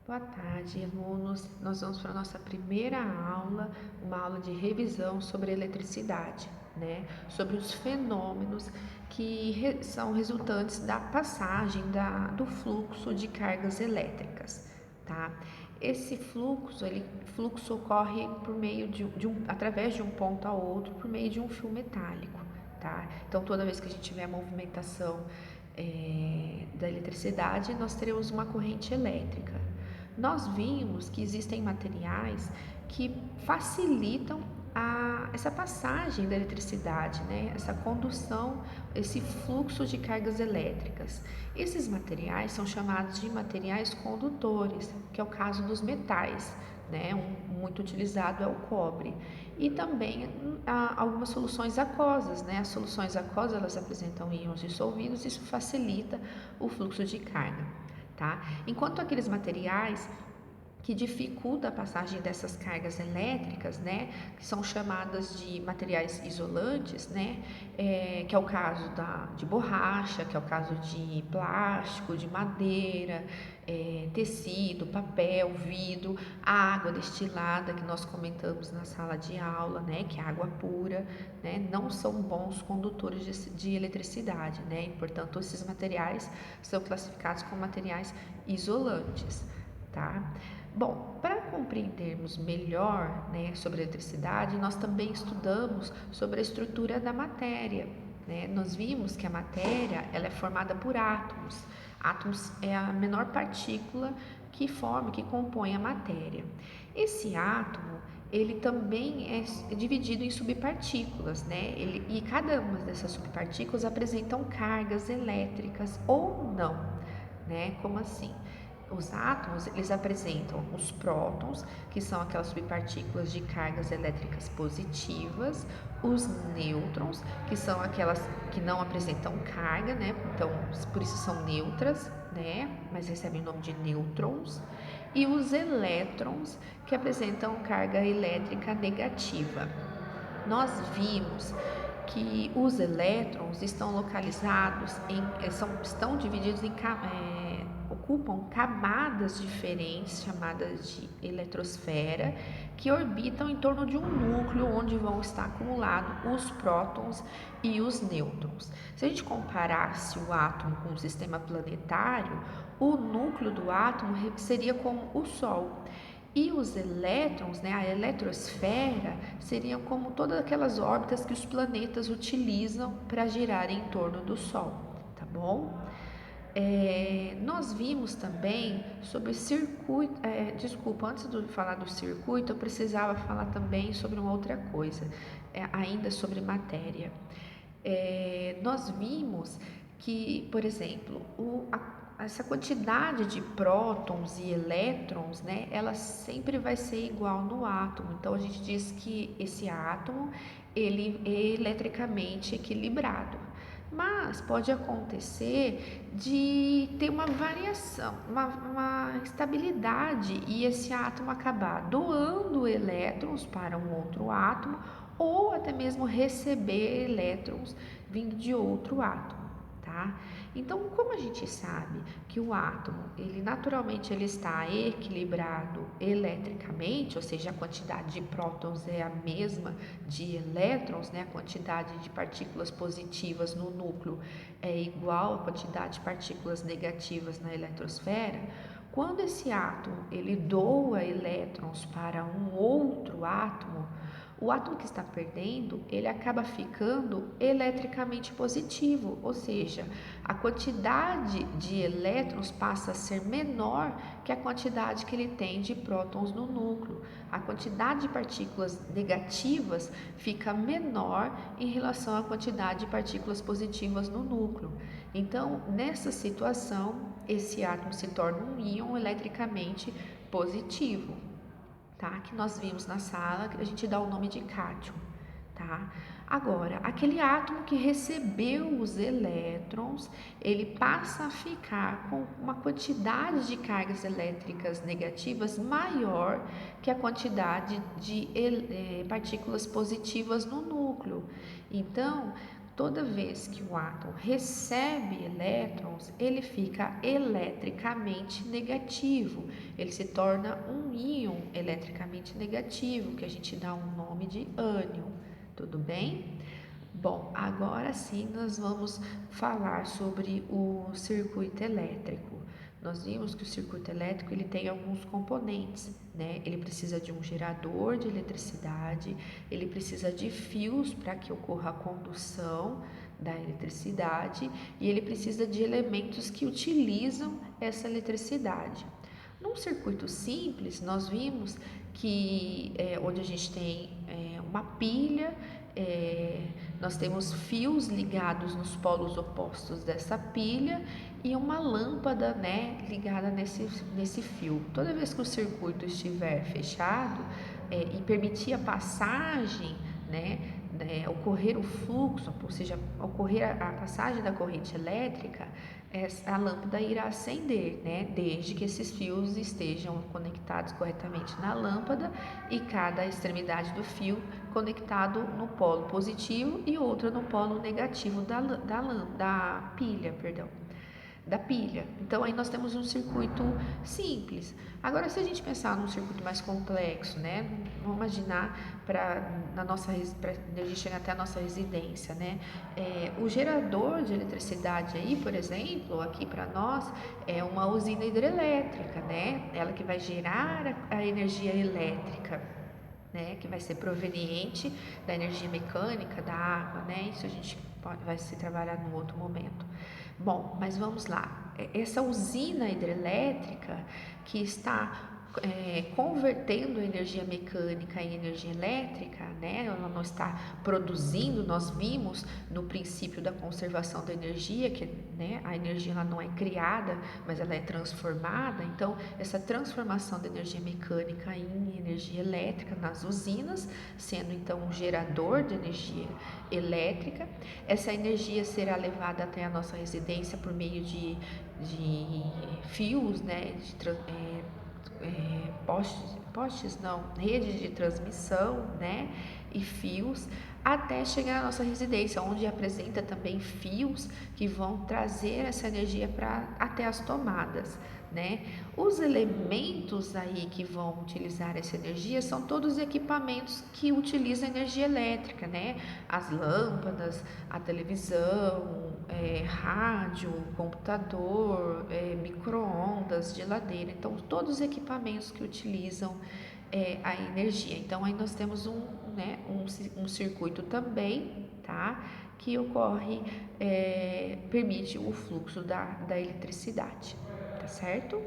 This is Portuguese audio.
Boa tarde, alunos. Nós vamos para a nossa primeira aula, uma aula de revisão sobre eletricidade, né? Sobre os fenômenos que são resultantes da passagem do fluxo de cargas elétricas, tá? Esse fluxo ocorre por meio através de um ponto a outro, por meio de um fio metálico, tá? Então, toda vez que a gente tiver movimentação da eletricidade, nós teremos uma corrente elétrica. Nós vimos que existem materiais que facilitam essa passagem da eletricidade, né? Essa condução, esse fluxo de cargas elétricas. Esses materiais são chamados de materiais condutores, que é o caso dos metais, né? Muito utilizado é o cobre. E também algumas soluções aquosas, né? As soluções aquosas, elas apresentam íons dissolvidos, isso facilita o fluxo de carga, tá? Enquanto aqueles materiais que dificulta a passagem dessas cargas elétricas, né, que são chamadas de materiais isolantes, né, que é o caso de borracha, que é o caso de plástico, de madeira, tecido, papel, vidro, a água destilada que nós comentamos na sala de aula, né, que é água pura, né, não são bons condutores de eletricidade, né, e portanto esses materiais são classificados como materiais isolantes, tá? Bom, para compreendermos melhor, né, sobre a eletricidade, nós também estudamos sobre a estrutura da matéria, né? Nós vimos que a matéria ela é formada por átomos. Átomos é a menor partícula que compõe a matéria. Esse átomo, ele também é dividido em subpartículas, né? E cada uma dessas subpartículas apresentam cargas elétricas ou não, né? Como assim? Os átomos, eles apresentam os prótons, que são aquelas subpartículas de cargas elétricas positivas, os nêutrons, que são aquelas que não apresentam carga, né? Então, por isso são neutras, né? Mas recebem o nome de nêutrons, e os elétrons, que apresentam carga elétrica negativa. Nós vimos que os elétrons estão localizados estão divididos ocupam camadas diferentes chamadas de eletrosfera que orbitam em torno de um núcleo onde vão estar acumulados os prótons e os nêutrons. Se a gente comparasse o átomo com o sistema planetário, o núcleo do átomo seria como o Sol. E os elétrons, né, a eletrosfera, seriam como todas aquelas órbitas que os planetas utilizam para girar em torno do Sol, tá bom? Nós vimos também sobre circuito. Desculpa, antes de falar do circuito, eu precisava falar também sobre uma outra coisa, ainda sobre matéria. Nós vimos que, por exemplo, essa quantidade de prótons e elétrons, né, ela sempre vai ser igual no átomo. Então a gente diz que esse átomo ele é eletricamente equilibrado. Mas pode acontecer de ter uma variação, uma instabilidade e esse átomo acabar doando elétrons para um outro átomo ou até mesmo receber elétrons vindo de outro átomo, tá? Então, como a gente sabe que o átomo, ele naturalmente ele está equilibrado eletricamente, ou seja, a quantidade de prótons é a mesma de elétrons, né? A quantidade de partículas positivas no núcleo é igual à quantidade de partículas negativas na eletrosfera. Quando esse átomo ele doa elétrons para um outro átomo, o átomo que está perdendo, ele acaba ficando eletricamente positivo, ou seja, a quantidade de elétrons passa a ser menor que a quantidade que ele tem de prótons no núcleo. A quantidade de partículas negativas fica menor em relação à quantidade de partículas positivas no núcleo. Então, nessa situação, esse átomo se torna um íon eletricamente positivo, tá? Que nós vimos na sala, que a gente dá o nome de cátion, tá? Agora, aquele átomo que recebeu os elétrons, ele passa a ficar com uma quantidade de cargas elétricas negativas maior que a quantidade de partículas positivas no núcleo. Então, Toda vez que o átomo recebe elétrons, ele fica eletricamente negativo. Ele se torna um íon eletricamente negativo, que a gente dá um nome de ânion. Tudo bem? Bom, agora sim nós vamos falar sobre o circuito elétrico. Nós vimos que o circuito elétrico ele tem alguns componentes, né? Ele precisa de um gerador de eletricidade, ele precisa de fios para que ocorra a condução da eletricidade e ele precisa de elementos que utilizam essa eletricidade. Num circuito simples, nós vimos que onde a gente tem uma pilha, nós temos fios ligados nos polos opostos dessa pilha e uma lâmpada, né, ligada nesse fio. Toda vez que o circuito estiver fechado e permitir a passagem, ocorrer o fluxo, ou seja, ocorrer a passagem da corrente elétrica, a lâmpada irá acender, né, desde que esses fios estejam conectados corretamente na lâmpada e cada extremidade do fio conectado no polo positivo e outra no polo negativo da pilha, perdão. Da pilha. Então aí nós temos um circuito simples. Agora, se a gente pensar num circuito mais complexo, né? Vamos imaginar para a energia chegar até a nossa residência, né? O gerador de eletricidade aí, por exemplo, aqui para nós é uma usina hidrelétrica, né? Ela que vai gerar a energia elétrica. Né, que vai ser proveniente da energia mecânica, da água, né? Isso a gente vai se trabalhar num outro momento. Bom, mas vamos lá. Essa usina hidrelétrica que está convertendo energia mecânica em energia elétrica, né? Ela não está produzindo. Nós vimos no princípio da conservação da energia que, né, a energia ela não é criada, mas ela é transformada. Então, essa transformação da energia mecânica em energia elétrica nas usinas, sendo então um gerador de energia elétrica, essa energia será levada até a nossa residência por meio de fios, né, postes não, redes de transmissão, né, e fios até chegar à nossa residência, onde apresenta também fios que vão trazer essa energia para até as tomadas, né? Os elementos aí que vão utilizar essa energia são todos equipamentos que utilizam energia elétrica, né? As lâmpadas, a televisão, rádio, computador, micro-ondas, geladeira. Então, todos os equipamentos que utilizam a energia. Então, aí nós temos um circuito também, tá? Que ocorre, permite o fluxo da eletricidade, tá certo?